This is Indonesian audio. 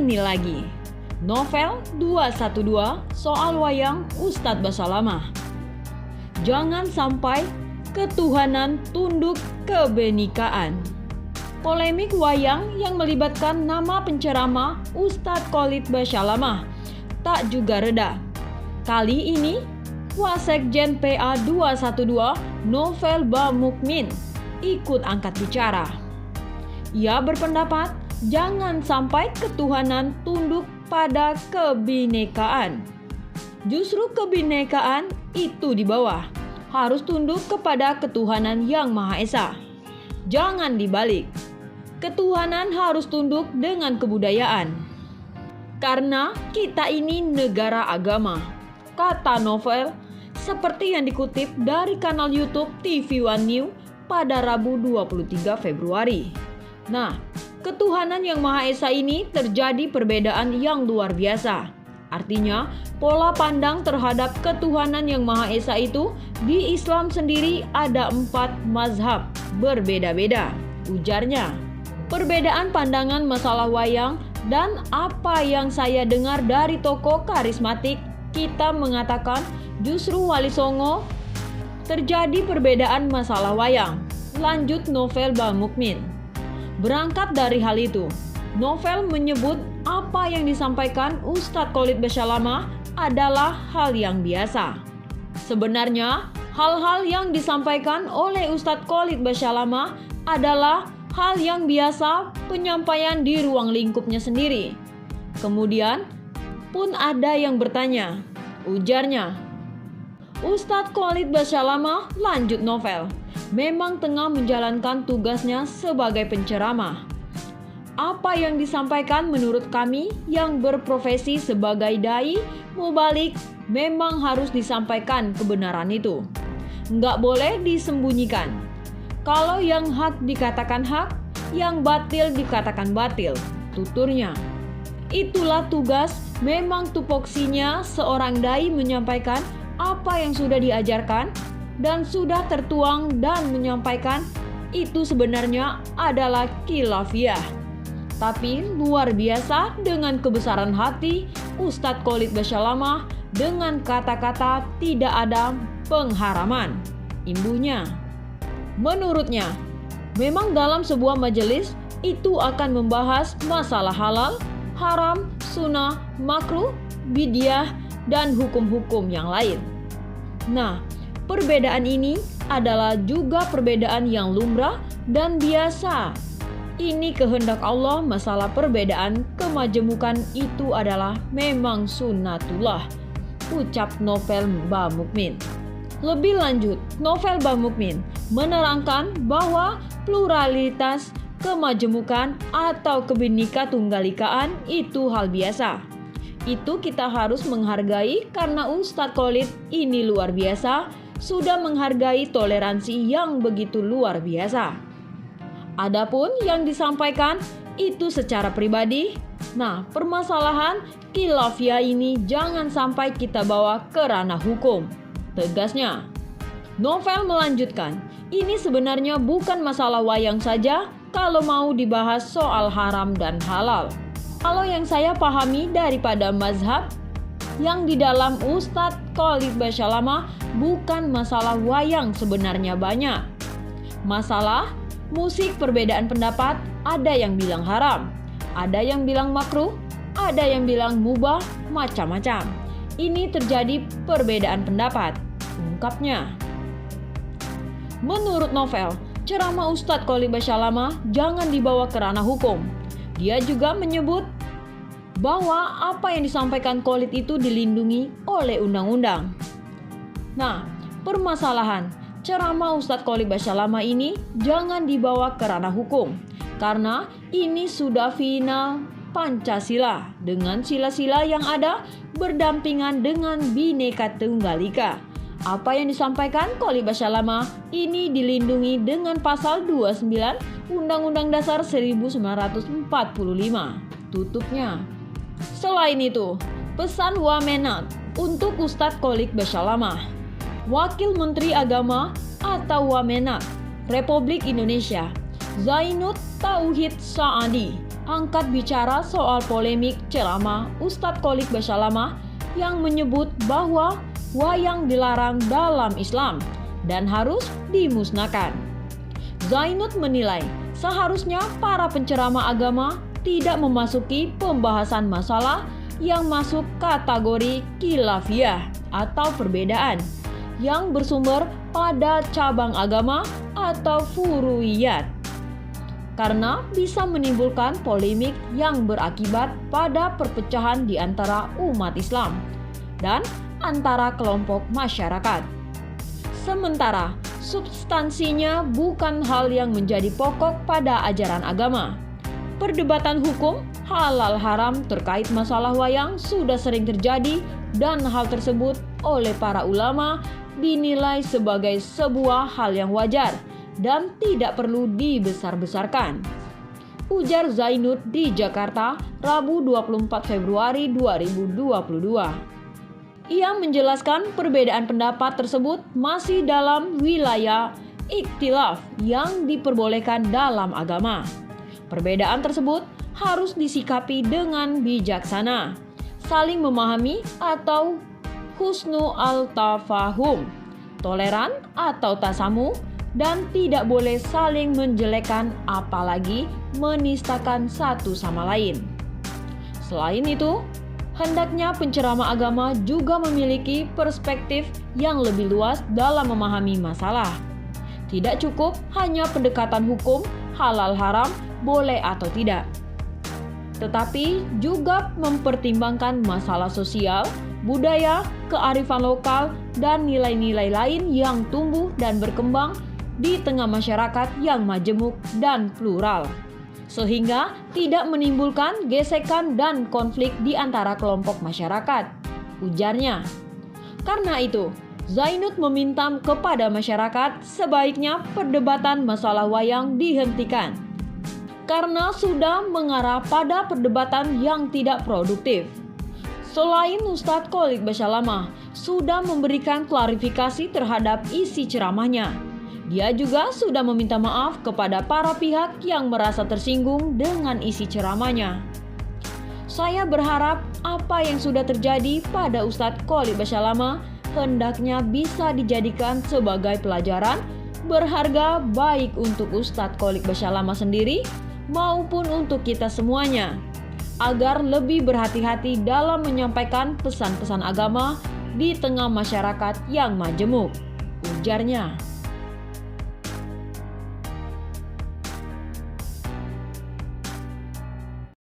ini lagi. Novel 212 soal wayang Ustadz Basalamah. Jangan sampai ketuhanan tunduk kebenekaan. Polemik wayang yang melibatkan nama penceramah Ustadz Khalid Basalamah tak juga reda. Kali ini, Wasekjen PA 212 Novel Bamukmin ikut angkat bicara. Ia berpendapat jangan sampai ketuhanan tunduk pada kebinekaan. Justru kebinekaan itu di bawah, harus tunduk kepada ketuhanan yang Maha Esa. Jangan dibalik. Ketuhanan harus tunduk dengan kebudayaan. Karena kita ini negara agama, kata Novel, seperti yang dikutip dari kanal YouTube TV One New pada Rabu 23 Februari. Nah, ketuhanan yang Maha Esa ini terjadi perbedaan yang luar biasa. Artinya, pola pandang terhadap ketuhanan yang Maha Esa itu di Islam sendiri ada 4 mazhab berbeda-beda, ujarnya. Perbedaan pandangan masalah wayang dan apa yang saya dengar dari tokoh karismatik kita mengatakan justru Wali Songo terjadi perbedaan masalah wayang, lanjut Novel Bamukmin. Berangkat dari hal itu, Novel menyebut apa yang disampaikan Ustadz Khalid Basalamah adalah hal yang biasa. Sebenarnya, hal-hal yang disampaikan oleh Ustadz Khalid Basalamah adalah hal yang biasa penyampaian di ruang lingkupnya sendiri. Kemudian pun ada yang bertanya, ujarnya. Ustadz Khalid Basalamah, lanjut Novel, memang tengah menjalankan tugasnya sebagai penceramah. Apa yang disampaikan menurut kami yang berprofesi sebagai dai mubalik memang harus disampaikan kebenaran itu. Nggak boleh disembunyikan. Kalau yang hak dikatakan hak, yang batil dikatakan batil, tuturnya. Itulah tugas, memang tupoksinya seorang dai menyampaikan apa yang sudah diajarkan dan sudah tertuang dan menyampaikan itu sebenarnya adalah khilafiyah. Tapi luar biasa dengan kebesaran hati Ustadz Khalid Basalamah dengan kata-kata tidak ada pengharaman. Imbuhnya, menurutnya, memang dalam sebuah majelis itu akan membahas masalah halal, haram, sunnah, makruh, bidyah, dan hukum-hukum yang lain. Nah, perbedaan ini adalah juga perbedaan yang lumrah dan biasa. Ini kehendak Allah, masalah perbedaan kemajemukan itu adalah memang sunnatullah, ucap Novel Bamukmin. Lebih lanjut, Novel Bamukmin menerangkan bahwa pluralitas kemajemukan atau kebinika tunggalikaan itu hal biasa. Itu kita harus menghargai karena Ustadz Khalid ini luar biasa, sudah menghargai toleransi yang begitu luar biasa. Adapun yang disampaikan itu secara pribadi, nah permasalahan khilafiyah ini jangan sampai kita bawa ke ranah hukum, tegasnya. Novel melanjutkan, ini sebenarnya bukan masalah wayang saja kalau mau dibahas soal haram dan halal. Kalau yang saya pahami daripada mazhab yang di dalam Ustadz Khalid Basalamah bukan masalah wayang sebenarnya banyak. Masalah musik perbedaan pendapat, ada yang bilang haram, ada yang bilang makruh, ada yang bilang mubah, macam-macam. Ini terjadi perbedaan pendapat, ungkapnya. Menurut Novel, ceramah Ustadz Khalid Basalamah jangan dibawa ke ranah hukum. Dia juga menyebut bahwa apa yang disampaikan Khalid itu dilindungi oleh undang-undang. Nah, permasalahan ceramah Ustadz Khalid Basalamah ini jangan dibawa ke ranah hukum, karena ini sudah final Pancasila dengan sila-sila yang ada berdampingan dengan Bhinneka Tunggal Ika. Apa yang disampaikan Khalid Basalamah ini dilindungi dengan pasal 29 Undang-Undang Dasar 1945. Tutupnya. Selain itu, pesan Wamenat untuk Ustadz Khalid Basalamah. Wakil Menteri Agama atau Wamenat Republik Indonesia, Zainud Tauhid Saadi angkat bicara soal polemik ceramah Ustadz Qolik Basalamah yang menyebut bahwa wayang dilarang dalam Islam dan harus dimusnahkan. Zainud menilai seharusnya para penceramah agama tidak memasuki pembahasan masalah yang masuk kategori khilafiyah atau perbedaan yang bersumber pada cabang agama atau furu'iyat, karena bisa menimbulkan polemik yang berakibat pada perpecahan di antara umat Islam dan antara kelompok masyarakat. Sementara substansinya bukan hal yang menjadi pokok pada ajaran agama. Perdebatan hukum halal haram terkait masalah wayang sudah sering terjadi dan hal tersebut oleh para ulama dinilai sebagai sebuah hal yang wajar dan tidak perlu dibesar-besarkan. Ujar Zainud di Jakarta, Rabu 24 Februari 2022. Ia menjelaskan perbedaan pendapat tersebut masih dalam wilayah ikhtilaf yang diperbolehkan dalam agama. Perbedaan tersebut harus disikapi dengan bijaksana, saling memahami atau husnu al-tafahum, toleran atau tasamu, dan tidak boleh saling menjelekkan apalagi menistakan satu sama lain. Selain itu, hendaknya penceramah agama juga memiliki perspektif yang lebih luas dalam memahami masalah. Tidak cukup hanya pendekatan hukum, halal haram, boleh atau tidak, tetapi juga mempertimbangkan masalah sosial, budaya, kearifan lokal, dan nilai-nilai lain yang tumbuh dan berkembang di tengah masyarakat yang majemuk dan plural, sehingga tidak menimbulkan gesekan dan konflik di antara kelompok masyarakat, ujarnya. Karena itu, Zainud meminta kepada masyarakat sebaiknya perdebatan masalah wayang dihentikan, karena sudah mengarah pada perdebatan yang tidak produktif. Selain Ustadz Qolik Basalamah sudah memberikan klarifikasi terhadap isi ceramahnya, dia juga sudah meminta maaf kepada para pihak yang merasa tersinggung dengan isi ceramahnya. Saya berharap apa yang sudah terjadi pada Ustadz Qolik Basalamah hendaknya bisa dijadikan sebagai pelajaran berharga baik untuk Ustadz Qolik Basalamah sendiri maupun untuk kita semuanya, agar lebih berhati-hati dalam menyampaikan pesan-pesan agama di tengah masyarakat yang majemuk, ujarnya.